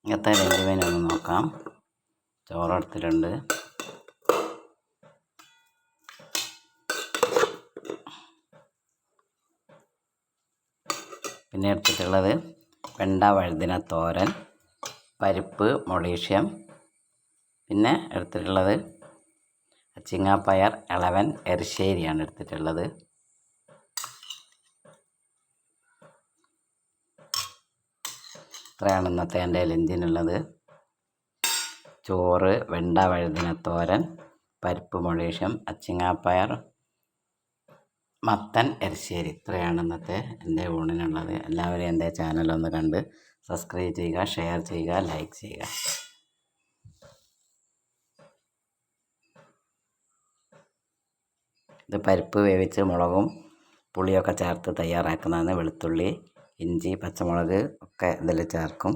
ഇങ്ങനത്തെ lunch menu ഒന്ന് നോക്കാം. ചോറെടുത്തിട്ടുണ്ട്, പിന്നെ എടുത്തിട്ടുള്ളത് വെണ്ട വഴുതിന തോരൻ, പരിപ്പ് മൊളീഷ്യം, പിന്നെ എടുത്തിട്ടുള്ളത് അച്ചിങ്ങാപ്പയർ ഇളവൻ എരിശ്ശേരിയാണ് എടുത്തിട്ടുള്ളത്. ഇത്രയാണ് ഇന്നത്തെ എൻ്റെ ലഞ്ചിനുള്ളത്. ചോറ്, വെണ്ട വഴുതിന തോരൻ, പരിപ്പ് മൊളീഷ്യം, അച്ചിങ്ങാപ്പയർ, മത്തൻ എരിശ്ശേരി. ഇത്രയാണ് ഇന്നത്തെ എൻ്റെ ഊണിനുള്ളത്. എല്ലാവരും എൻ്റെ ചാനലൊന്ന് കണ്ട് സബ്സ്ക്രൈബ് ചെയ്യുക, ഷെയർ ചെയ്യുക, ലൈക്ക് ചെയ്യുക. ഇത് പരിപ്പ് വേവിച്ച് മുളകും പുളിയൊക്കെ ചേർത്ത് തയ്യാറാക്കുന്നതാണ്. വെളുത്തുള്ളി, ഇഞ്ചി, പച്ചമുളക് ഒക്കെ ഇതിൽ ചേർക്കും.